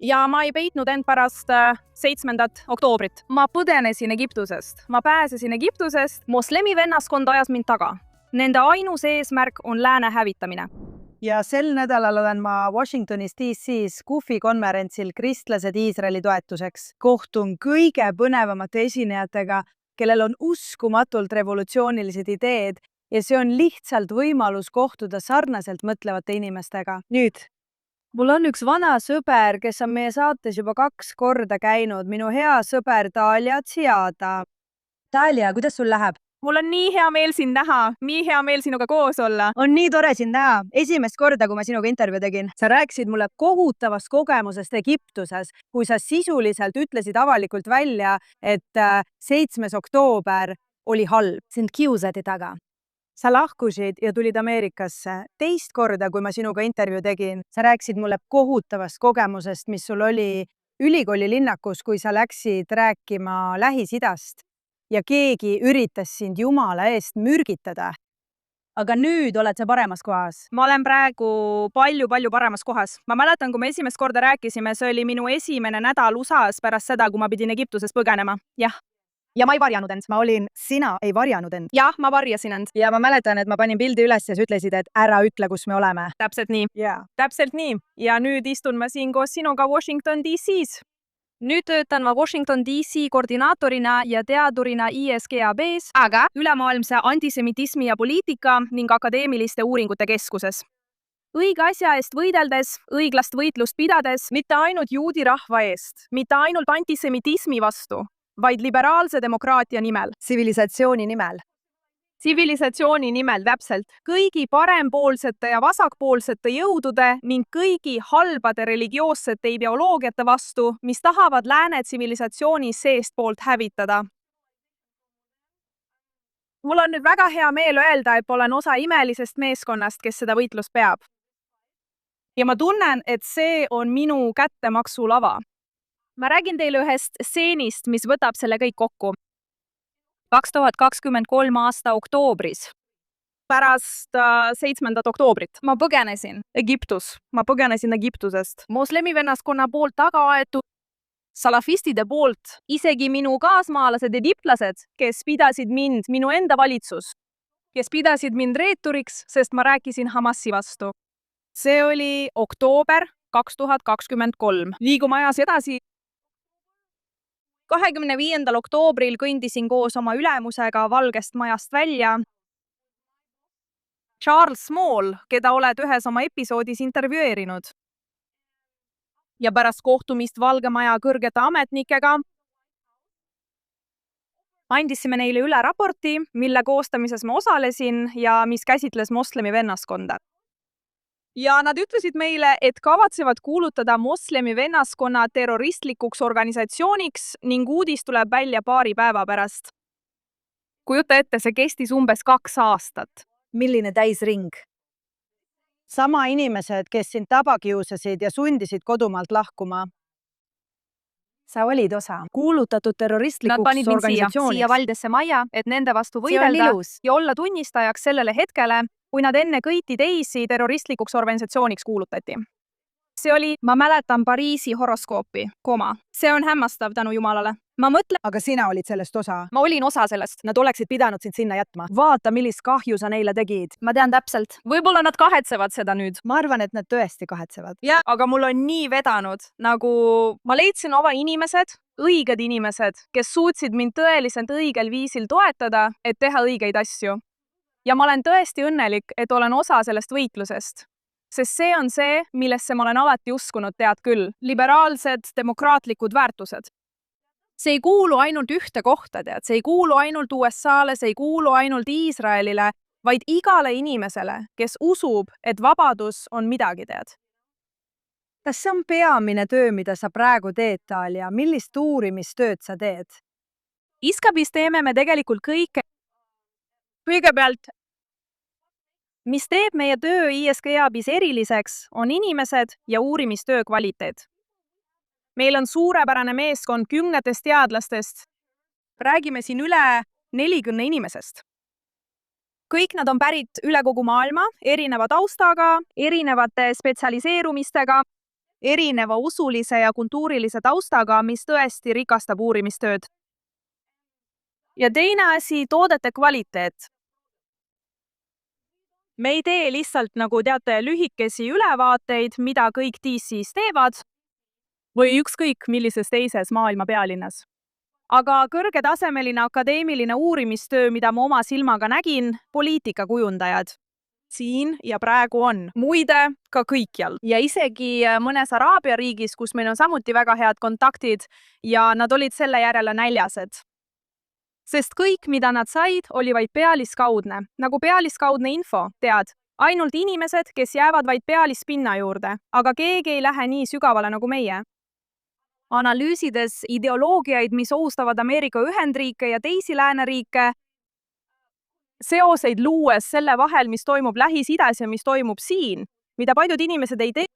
ja ma ei peitnud end pärast 7. oktoobrit. Ma põgenesin Egiptusest. Ma pääsesin Egiptusest. Moslemi vennaskond ajas mind taga. Nende ainus eesmärk on lääne hävitamine. Ja sel nädalal olen ma Washingtonis DC-s Kufi konverentsil kristlased Iisraeli toetuseks. Kohtun kõige põnevamate esinejatega, kellel on uskumatult revolutsioonilised ideed ja see on lihtsalt võimalus kohtuda sarnaselt mõtlevate inimestega. Nüüd, mul on üks vana sõber, kes on meie saates juba 2 korda käinud, minu hea sõber Dalia Tsiada. Dalia, kuidas sul läheb? Mul on nii hea meel sind näha, nii hea meel sinuga koos olla. On nii tore sind näha. Esimest korda, kui ma sinuga intervjuu tegin, sa rääkisid mulle kohutavast kogemusest Egiptuses, kui sa sisuliselt ütlesid avalikult välja, et 7. oktoober oli halb. Sind kiusati taga. Sa lahkusid ja tulid Ameerikasse. Teist korda, kui ma sinuga intervjuu tegin, sa rääkisid mulle kohutavast kogemusest, mis sul oli ülikooli linnakus, kui sa läksid rääkima Lähis-Idast ja keegi üritas sind Jumala eest mürgitada. Aga nüüd oled sa paremas kohas. Ma olen praegu palju paremas kohas. Ma mäletan, kui me esimest korda rääkisime, see oli minu esimene nädal USAs pärast seda, kui ma pidin Egiptusest põgenema. Jah. Ja ma ei varjanud end. Sina ei varjanud end. Jah, ma varjasin end. Ja ma mäletan, et ma panin pildi üles ja sa ütlesid, et ära ütle, kus me oleme. Täpselt nii. Yeah. Täpselt nii. Ja nüüd istun ma siin koos sinuga Washington DC-s. Nüüd töötan ma Washington DC koordinaatorina ja teadurina ISGAB-s, aga ülemaailmse antisemitismi ja poliitika ning akadeemiliste uuringute keskuses. Õige asja eest võideldes, õiglast võitlust pidades, mitte ainult juudi rahva eest, mitte ainult antisemitismi vastu, vaid liberaalse demokraatia nimel. Tsivilisatsiooni nimel. Tsivilisatsiooni nimel täpselt. Kõigi parempoolsete ja vasakpoolsete jõudude ning kõigi halbade religioossete ideoloogiate vastu, mis tahavad lääne tsivilisatsiooni seestpoolt hävitada. Mul on nüüd väga hea meel öelda, et olen osa imelisest meeskonnast, kes seda võitlust peab. Ja ma tunnen, et see on minu kättemaksu lava. Ma räägin teile ühest stseenist, mis võtab selle kõik kokku. 2023 aasta oktoobris. Pärast 7. oktoobrit. Ma põgenesin Egiptusest. Moslemi vennaskonna poolt taga aetud salafistide poolt. Isegi minu kaasmaalased egiptlased, kes pidasid mind, minu enda valitsus, kes pidasid mind reeturiks, sest ma rääkisin Hamasi vastu. See oli oktoober 2023. Liigume ajas edasi. 25. oktoobril kõndisin koos oma ülemusega Valgest majast välja. Charles Small, keda oled ühes oma episoodis intervjueerinud. Ja pärast kohtumist Valge Maja kõrgete ametnikega andisime neile üle raporti, mille koostamises ma osalesin ja mis käsitles moslemi vennaskonda. Ja nad ütlesid meile, et kavatsevad kuulutada moslemi vennaskonna terroristlikuks organisatsiooniks ning uudis tuleb välja paari päeva pärast. Kujuta ette, see kestis umbes 2 aastat. Milline täisring? Sama inimesed, kes sind tabakiusasid ja sundisid kodumaalt lahkuma. Sa olid osa kuulutatud terroristlikuks organisatsiooniks. Nad panid mind siia Valdesse majja, et nende vastu võidelda ja olla tunnistajaks sellele hetkele, kui nad enne kõiki teisi terroristlikuks organisatsiooniks kuulutati. See oli, ma mäletan Pariisi horoskoopi, See on hämmastav tänu Jumalale. Ma mõtlen, aga sina olid sellest osa. Ma olin osa sellest. Nad oleksid pidanud sind sinna jätma. Vaata, millist kahju sa neile tegid. Ma tean täpselt. Võib-olla nad kahetsevad seda nüüd. Ma arvan, et nad tõesti kahetsevad. Ja, aga mul on nii vedanud, nagu ma leidsin oma inimesed, õiged inimesed, kes suutsid mind tõeliselt õigel viisil toetada, et teha õigeid asju. Ja ma olen tõesti õnnelik, et olen osa sellest võitlusest. Sest see on see, millesse ma olen alati uskunud, tead küll. Liberaalsed, demokraatlikud väärtused. See ei kuulu ainult ühte kohta, tead. See ei kuulu ainult USA-le, see ei kuulu ainult Iisraelile, vaid igale inimesele, kes usub, et vabadus on midagi, tead. Kas see on peamine töö, mida sa praegu teed, Dalia? Millist uurimistööd sa teed? Iskabis teeme me tegelikult kõike. Kõigepealt, mis teeb meie töö ISGAB-is eriliseks, on inimesed ja uurimistöö kvaliteet. Meil on suurepärane meeskond 10 teadlastest. Räägime siin üle 40 inimesest. Kõik nad on pärit üle kogu maailma, erineva taustaga, erinevate spetsialiseerumistega. erineva usulise ja kultuurilise taustaga, mis tõesti rikastab uurimistööd. Ja teine asi, toodete kvaliteet. Me ei tee lihtsalt, nagu teate, lühikesi ülevaateid, mida kõik DC's teevad või ükskõik millises teises maailma pealinnas. Aga kõrgetasemeline akadeemiline uurimistöö, mida ma oma silmaga nägin, poliitikakujundajad siin ja praegu on. Muide, ka kõikjal. Ja isegi mõnes Araabia riigis, kus meil on samuti väga head kontaktid ja nad olid selle järele näljased. Sest kõik, mida nad said, oli vaid pealiskaudne. Nagu pealiskaudne info, tead. Ainult inimesed, kes jäävad vaid pealispinna juurde, aga keegi ei lähe nii sügavale nagu meie. Analüüsides ideoloogiaid, mis ohustavad Ameerika Ühendriike ja teisi lääneriike, seoseid luues selle vahel, mis toimub Lähis-Idas ja mis toimub siin, mida paljud inimesed ei tee,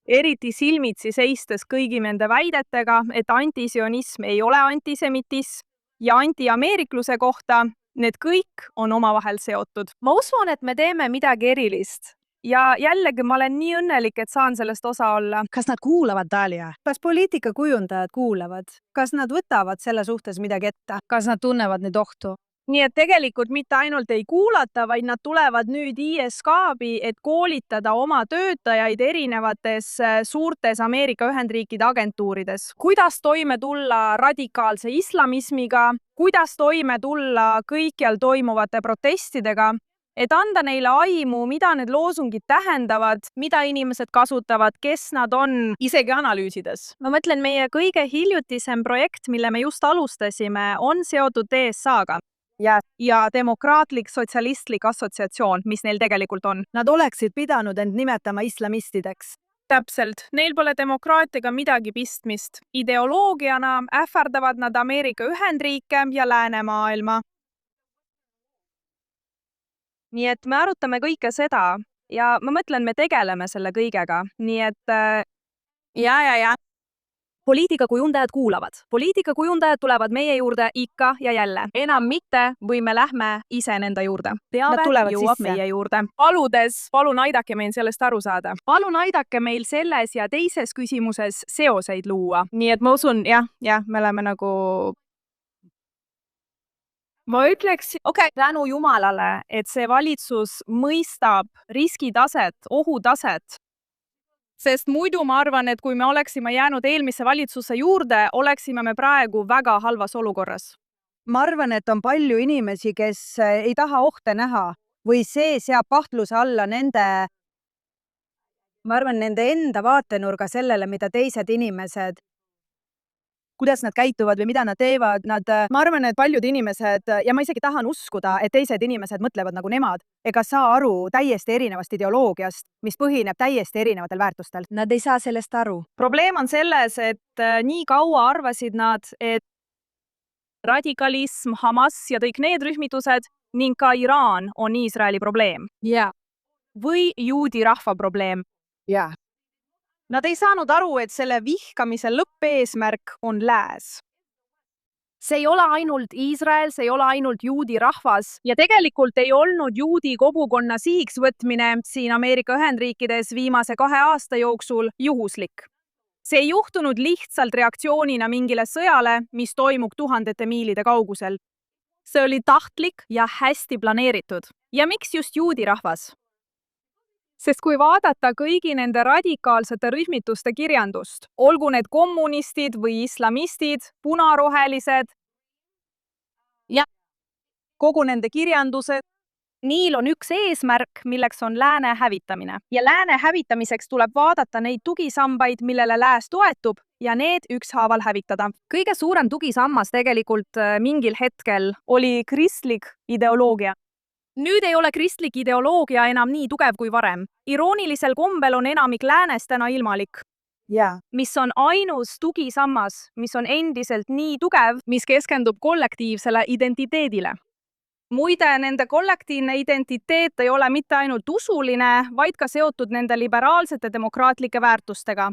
eriti silmitsi seistes kõigi nende väidetega, et antisionism ei ole antisemitism ja antiameerikluse kohta, need kõik on omavahel seotud. Ma usun, et me teeme midagi erilist. Ja jällegi ma olen nii õnnelik, et saan sellest osa olla. Kas nad kuulavad, Dalia? Kas poliitikakujundajad kuulavad? Kas nad võtavad selle suhtes midagi ette? Kas nad tunnevad nüüd ohtu? Nii et tegelikult mitte ainult ei kuulata, vaid nad tulevad nüüd ISKB-i, et koolitada oma töötajaid erinevates suurtes Ameerika Ühendriikide agentuurides. Kuidas toime tulla radikaalse islamismiga, kuidas toime tulla kõikjal toimuvate protestidega, et anda neile aimu, mida need loosungid tähendavad, mida inimesed kasutavad, kes nad on, isegi analüüsides. Ma mõtlen, meie kõige hiljutisem projekt, mille me just alustasime, on seotud DSA-ga. Ja demokraatlik sotsialistlik assotsiatsioon, mis neil tegelikult on. Nad oleksid pidanud end nimetama islamistideks. Täpselt. Neil pole demokraatiaga midagi pistmist. Ideoloogiana ähvardavad nad Ameerika Ühendriike ja läänemaailma. Nii et me arutame kõike seda ja ma mõtlen, me tegeleme selle kõigega. Nii et ja. Poliitikakujundajad kuulavad. Poliitikakujundajad tulevad meie juurde ikka ja jälle. Enam mitte või me lähme ise nende juurde. Teave jõuab meie juurde. Paludes, palun aidake meil sellest aru saada. Palun aidake meil selles ja teises küsimuses seoseid luua. Nii et ma usun, me oleme nagu... Ma ütleks, tänu Jumalale, et see valitsus mõistab riskitaset, ohutaset. Sest muidu ma arvan, et kui me oleksime jäänud eelmise valitsuse juurde, oleksime me praegu väga halvas olukorras. Ma arvan, et on palju inimesi, kes ei taha ohte näha või see seab kahtluse alla nende enda vaatenurga sellele, mida teised inimesed, kuidas nad käituvad või mida nad teevad. Ma arvan, et paljud inimesed, ja ma isegi tahan uskuda, et teised inimesed mõtlevad nagu nemad, ega saa aru täiesti erinevast ideoloogiast, mis põhineb täiesti erinevatel väärtustel. Nad ei saa sellest aru. Probleem on selles, et nii kaua arvasid nad, et radikalism, Hamas ja kõik need rühmitused ning ka Iraan on Iisraeli probleem. Või juudi rahva probleem. Nad ei saanud aru, et selle vihkamise lõppeesmärk on lääs. See ei ole ainult Iisrael, see ei ole ainult juudi rahvas ja tegelikult ei olnud juudi kogukonna sihiks võtmine siin Ameerika Ühendriikides viimase 2 aasta jooksul juhuslik. See ei juhtunud lihtsalt reaktsioonina mingile sõjale, mis toimub tuhandete miilide kaugusel. See oli tahtlik ja hästi planeeritud. Ja miks just juudi rahvas? Sest kui vaadata kõigi nende radikaalsete rühmituste kirjandust, olgu need kommunistid või islamistid, punarohelised ja kogu nende kirjandused, neil on üks eesmärk, milleks on lääne hävitamine. Ja lääne hävitamiseks tuleb vaadata neid tugisambaid, millele lääs toetub ja need ükshaaval hävitada. Kõige suurem tugisammas tegelikult mingil hetkel oli kristlik ideoloogia. Nüüd ei ole kristlik ideoloogia enam nii tugev kui varem. Iroonilisel kombel on enamik läänest täna ilmalik. Mis on ainus tugisammas, mis on endiselt nii tugev, mis keskendub kollektiivsele identiteedile. Muide, nende kollektiivne identiteet ei ole mitte ainult usuline, vaid ka seotud nende liberaalsete demokraatlike väärtustega.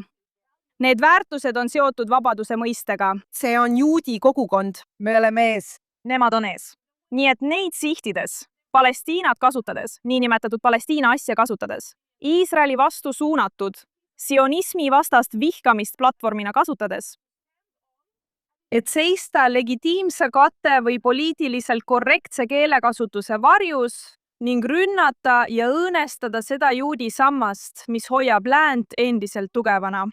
Need väärtused on seotud vabaduse mõistega. See on juudi kogukond. Me oleme ees. Nemad on ees. Nii et neid sihtides, Palestiinat kasutades, niinimetatud Palestiina asja kasutades, Iisraeli vastu suunatud, sionismi vastast vihkamist platvormina kasutades. Et seista legitiimse kate või poliitiliselt korrektse keelekasutuse varjus ning rünnata ja õõnestada seda juudi sammast, mis hoiab läänt endiselt tugevana.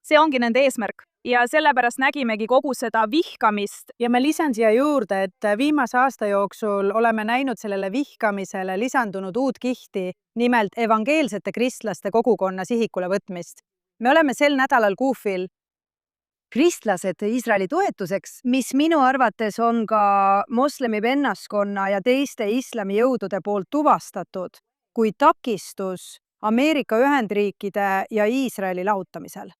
See ongi nende eesmärk ja sellepärast nägimegi kogu seda vihkamist. Ja ma lisan siia juurde, et viimase aasta jooksul oleme näinud sellele vihkamisele lisandunud uut kihti, nimelt evangeelsete kristlaste kogukonna sihikule võtmist. Me oleme sel nädalal kuufil kristlased Iisraeli toetuseks, mis minu arvates on ka moslemi vennaskonna ja teiste islamijõudude poolt tuvastatud kui takistus Ameerika Ühendriikide ja Iisraeli lahutamisel.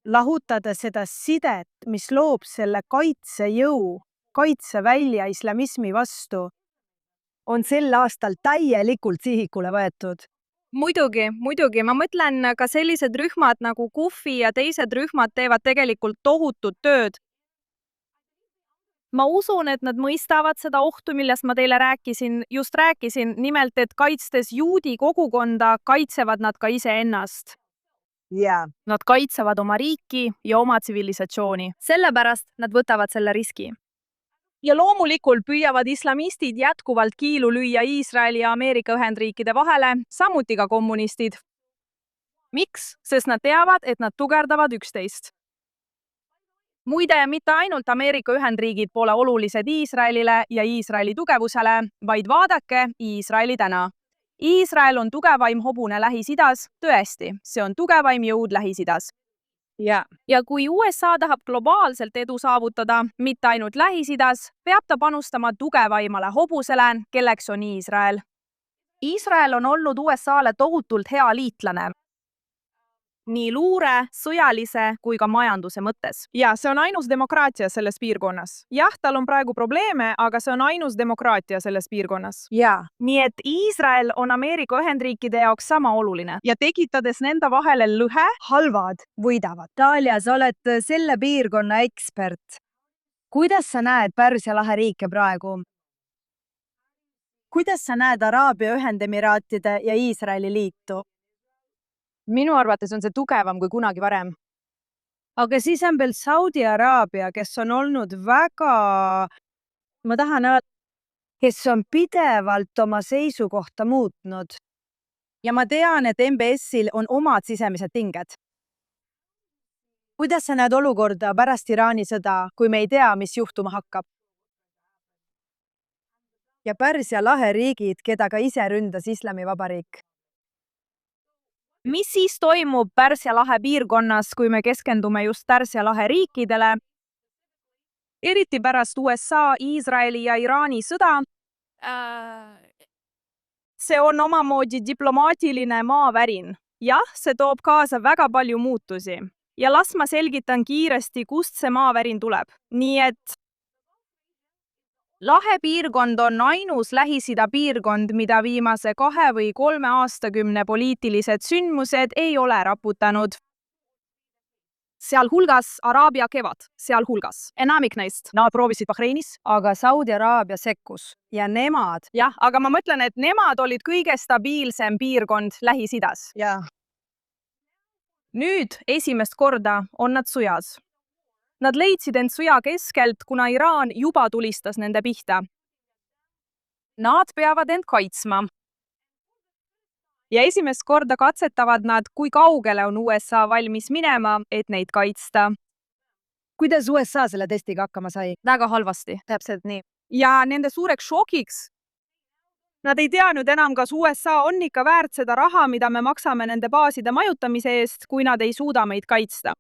Lahutades seda sidet, mis loob selle kaitsejõu, kaitsevälja islamismi vastu, on sel aastal täielikult sihikule võetud. Muidugi. Ma mõtlen ka sellised rühmad nagu Kufi ja teised rühmad teevad tegelikult tohutut tööd. Ma usun, et nad mõistavad seda ohtu, millest ma teile rääkisin, nimelt, et kaitstes juudi kogukonda, kaitsevad nad ka iseennast. Yeah. Nad kaitsevad oma riiki ja oma tsivilisatsiooni. Sellepärast nad võtavad selle riski. Ja loomulikult püüavad islamistid jätkuvalt kiilu lüüa Iisraeli ja Ameerika Ühendriikide vahele, samuti ka kommunistid. Miks? Sest nad teavad, et nad tugevdavad üksteist. Muide, mitte ainult Ameerika Ühendriigid pole olulised Iisraelile ja Iisraeli tugevusele, vaid vaadake Iisraeli täna. Iisrael on tugevaim hobune Lähis-Idas, tõesti, see on tugevaim jõud Lähis-Idas. Yeah. Ja kui USA tahab globaalselt edu saavutada, mitte ainult Lähis-Idas, peab ta panustama tugevaimale hobusele, kelleks on Iisrael. Iisrael on olnud USAle tohutult hea liitlane. Nii luure, sõjalise kui ka majanduse mõttes. Ja see on ainus demokraatia selles piirkonnas. Jah, tal on praegu probleeme, aga see on ainus demokraatia selles piirkonnas. Yeah. Nii et Iisrael on Ameerika Ühendriikide jaoks sama oluline. Ja tekitades nende vahele lõhe, halvad võidavad. Dalia, sa oled selle piirkonna ekspert. Kuidas sa näed Pärsia lahe riike praegu? Kuidas sa näed Araabia Ühendemiraatide ja Iisraeli liitu? Minu arvates on see tugevam kui kunagi varem. Aga siis on veel Saudi Araabia, kes on olnud väga, kes on pidevalt oma seisukohta muutnud. Ja ma tean, et MBS-il on omad sisemised tinged. Kuidas sa näed olukorda pärast Iraani sõda, kui me ei tea, mis juhtuma hakkab? Ja Pärsia lahe riigid, keda ka ise ründas Islamivabariik. Mis siis toimub Pärsia lahe piirkonnas, kui me keskendume just Pärsia lahe riikidele? Eriti pärast USA, Iisraeli ja Iraani sõda. See on omamoodi diplomaatiline maavärin. Jah, see toob kaasa väga palju muutusi. Ja las ma selgitan kiiresti, kust see maavärin tuleb. Nii et lahe piirkond on ainus Lähis-Ida piirkond, mida viimase 2 või 3 aastakümne poliitilised sündmused ei ole raputanud. Sealhulgas Araabia kevad, sealhulgas. Enamik neist. Nad proovisid Bahreinis. Aga Saudi Araabia sekkus ja nemad. Jah, aga ma mõtlen, et nemad olid kõige stabiilsem piirkond Lähis-Idas. Ja. Nüüd esimest korda on nad sõjas. Nad leidsid end sõja keskelt, kuna Iraan juba tulistas nende pihta. Nad peavad end kaitsma. Ja esimest korda katsetavad nad, kui kaugele on USA valmis minema, et neid kaitsta. Kuidas USA selle testiga hakkama sai? Väga halvasti. Täpselt nii. Ja nende suureks šokiks. Nad ei teadnud enam, kas USA on ikka väärt seda raha, mida me maksame nende baaside majutamise eest, kui nad ei suuda meid kaitsta.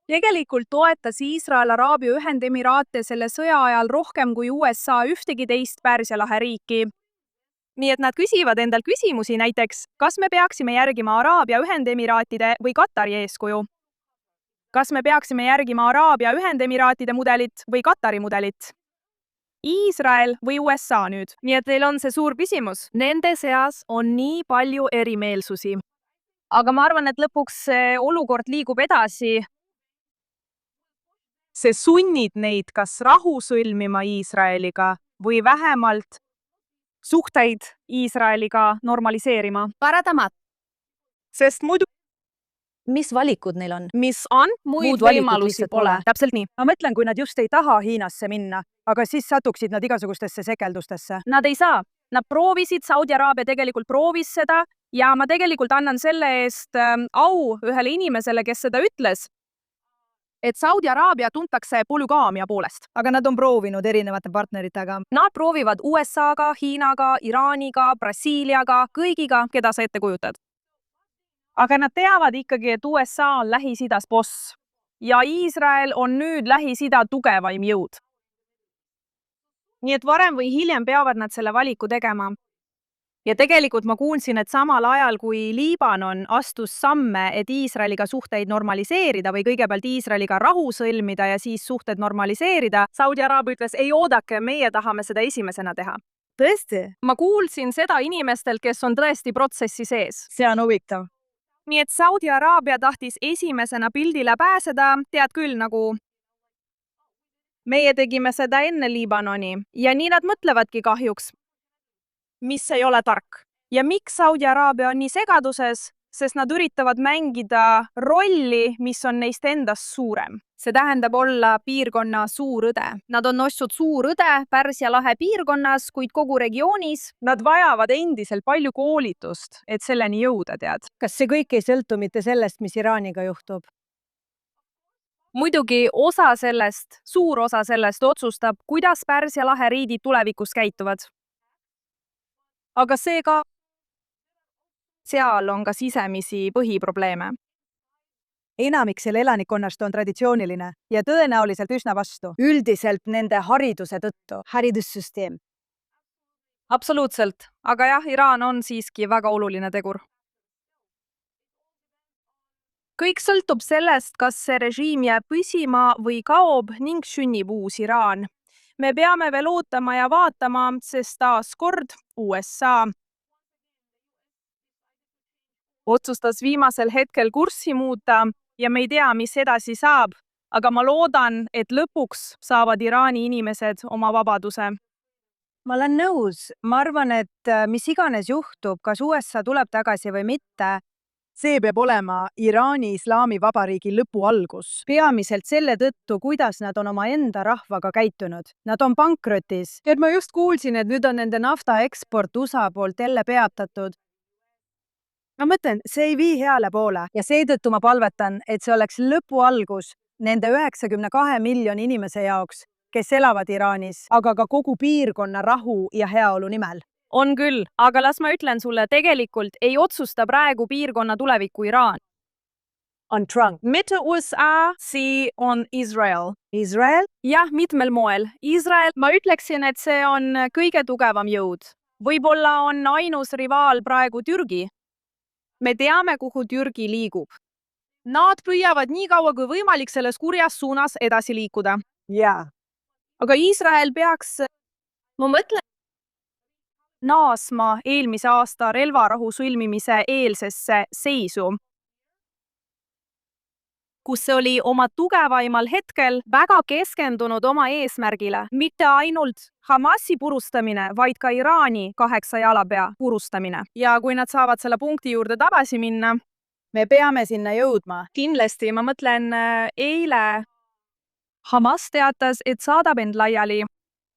Tegelikult toetas Iisrael Araabia Ühendemiraate selle sõja ajal rohkem kui USA ühtegi teist Pärsia lahe riiki. Nii et nad küsivad endal küsimusi näiteks, kas me peaksime järgima Araabia Ühendemiraatide või Katari eeskuju? Kas me peaksime järgima Araabia Ühendemiraatide mudelit või Katari mudelit? Iisrael või USA nüüd? Nii et teil on see suur küsimus. Nende seas on nii palju erimeelsusi. Aga ma arvan, et lõpuks see olukord liigub edasi. See sunnib neid kas rahu sõlmima Iisraeliga või vähemalt suhteid Iisraeliga normaliseerima. Paratamatult. Sest muidu, Mis valikud neil on? mis on, muid Muud valikut võimalusi lihtsalt pole. pole. Täpselt nii. ma mõtlen, kui nad just ei taha Hiinasse minna, aga siis satuksid nad igasugustesse sekeldustesse. Nad ei saa. Nad proovisid, Saudi Araabia tegelikult proovis seda ja ma tegelikult annan selle eest au ühele inimesele, kes seda ütles, et Saudi Araabia tuntakse polügaamia poolest. aga nad on proovinud erinevate partneritega. Nad proovivad USA-ga, Hiinaga, Iraaniga, Brasiiliaga, kõigiga, keda sa ette kujutad. Aga nad teavad ikkagi, et USA on Lähis-Idas boss ja Iisrael on nüüd Lähis-Ida tugevaim jõud. Nii et varem või hiljem peavad nad selle valiku tegema. Ja tegelikult ma kuulsin, et samal ajal, kui Liibanon astus samme, et Iisraeliga suhteid normaliseerida või kõigepealt Iisraeliga rahu sõlmida ja siis suhted normaliseerida, Saudi Araabia ütles, ei oodake, meie tahame seda esimesena teha. Tõesti? Ma kuulsin seda inimestelt, kes on tõesti protsessi sees. See on huvitav. Nii et Saudi Araabia tahtis esimesena pildile pääseda, tead küll, nagu meie tegime seda enne Liibanoni ja nii nad mõtlevadki kahjuks, mis ei ole tark. Ja miks Saudi Araabia on nii segaduses? Sest nad üritavad mängida rolli, mis on neist endast suurem. See tähendab olla piirkonna suur õde. Nad on ostnud suur õde Pärsia lahe piirkonnas, kuid kogu regioonis. Nad vajavad endiselt palju koolitust, et selleni jõuda, tead. Kas see kõik ei sõltu mitte sellest, mis Iraaniga juhtub? Muidugi osa sellest, suur osa sellest otsustab, kuidas Pärsia lahe riigid tulevikus käituvad. Aga seal on ka sisemisi põhiprobleeme. Enamik selle elanikkonnast on traditsiooniline ja tõenäoliselt üsna vastu. Üldiselt nende hariduse tõttu. Haridussüsteem. Absoluutselt. Aga jah, Iraan on siiski väga oluline tegur. Kõik sõltub sellest, kas see režiim jääb püsima või kaob ning sünnib uus Iraan. Me peame veel ootama ja vaatama, sest taas kord USA otsustas viimasel hetkel kurssi muuta ja me ei tea, mis edasi saab, aga ma loodan, et lõpuks saavad Iraani inimesed oma vabaduse. Ma olen nõus. Ma arvan, et mis iganes juhtub, kas USA tuleb tagasi või mitte, see peab olema Iraani Islaamivabariigi lõpu algus. Peamiselt selle tõttu, kuidas nad on oma enda rahvaga käitunud. Nad on pankrotis. Ja ma just kuulsin, et nüüd on nende nafta eksport USA poolt jälle peatatud. Ma mõtlen, see ei vii heale poole ja seetõttu ma palvetan, et see oleks lõpu algus nende 92 miljoni inimese jaoks, kes elavad Iraanis, aga ka kogu piirkonna rahu ja heaolu nimel. On küll, aga las ma ütlen sulle, tegelikult ei otsusta praegu piirkonna tuleviku Iraan. On Trump. Mitte USA, see on Israel. Israel? Jah, mitmel moel. Israel, ma ütleksin, et see on kõige tugevam jõud. Võib-olla on ainus rivaal praegu Türgi. Me teame, kuhu Türgi liigub. Nad püüavad nii kaua kui võimalik selles kurjas suunas edasi liikuda. Jaa. Aga Iisrael peaks, ma mõtlen, naasma eelmise aasta relvarahu sõlmimise eelsesse seisu, kus see oli oma tugevaimal hetkel väga keskendunud oma eesmärgile. Mitte ainult Hamasi purustamine, vaid ka Iraani 8 jalapea purustamine. Ja kui nad saavad selle punkti juurde tagasi minna, me peame sinna jõudma. Kindlasti, ma mõtlen, eile Hamas teatas, et saadab end laiali.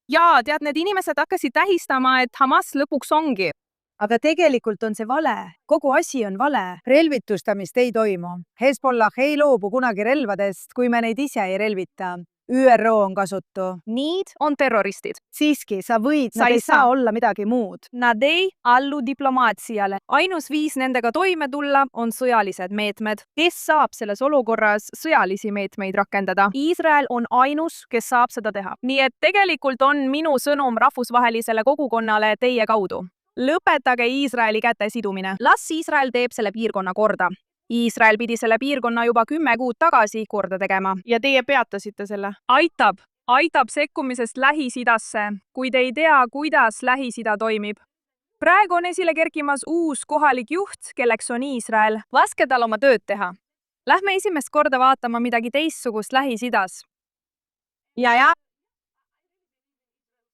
Ja tead, need inimesed hakkasid tähistama, et Hamas lõpuks ongi. Aga tegelikult on see vale. Kogu asi on vale. Relvitustamist ei toimu. Hezbollah ei loobu kunagi relvadest, kui me neid ise ei relvita. ÜRO on kasutu. Need on terroristid. Siiski, nad ei saa olla midagi muud. Nad ei allu diplomaatsiale. Ainus viis nendega toime tulla on sõjalised meetmed. Kes saab selles olukorras sõjalisi meetmeid rakendada? Iisrael on ainus, kes saab seda teha. Nii et tegelikult on minu sõnum rahvusvahelisele kogukonnale teie kaudu. Lõpetage Iisraeli käte sidumine. Las Iisrael teeb selle piirkonna korda. Iisrael pidi selle piirkonna juba 10 kuud tagasi korda tegema. Ja teie peatasite selle. Aitab sekkumisest Lähis-Idasse, kui te ei tea, kuidas Lähis-Ida toimib. Praegu on esile kerkimas uus kohalik juht, kelleks on Iisrael. Laske tal oma tööd teha. Lähme esimest korda vaatama midagi teistsugust Lähis-Idas. Ja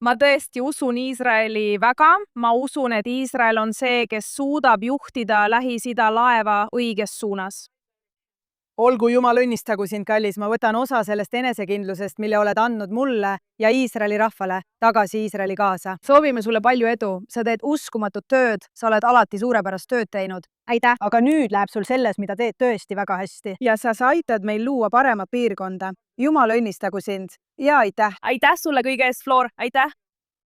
ma tõesti usun Iisraeli väga. Ma usun, et Iisrael on see, kes suudab juhtida Lähis-Ida laeva õiges suunas. Olgu Jumal õnnistagu sind, kallis, ma võtan osa sellest enesekindlusest, mille oled andnud mulle ja Iisraeli rahvale tagasi Iisraeli kaasa. soovime sulle palju edu, sa teed uskumatut tööd, sa oled alati suurepärast tööd teinud. aitäh! Aga nüüd läheb sul selles, mida teed tõesti väga hästi. ja sa aitad meil luua paremat piirkonda. Jumal õnnistagu sind ja aitäh! Aitäh sulle kõige eest, Floor! Aitäh!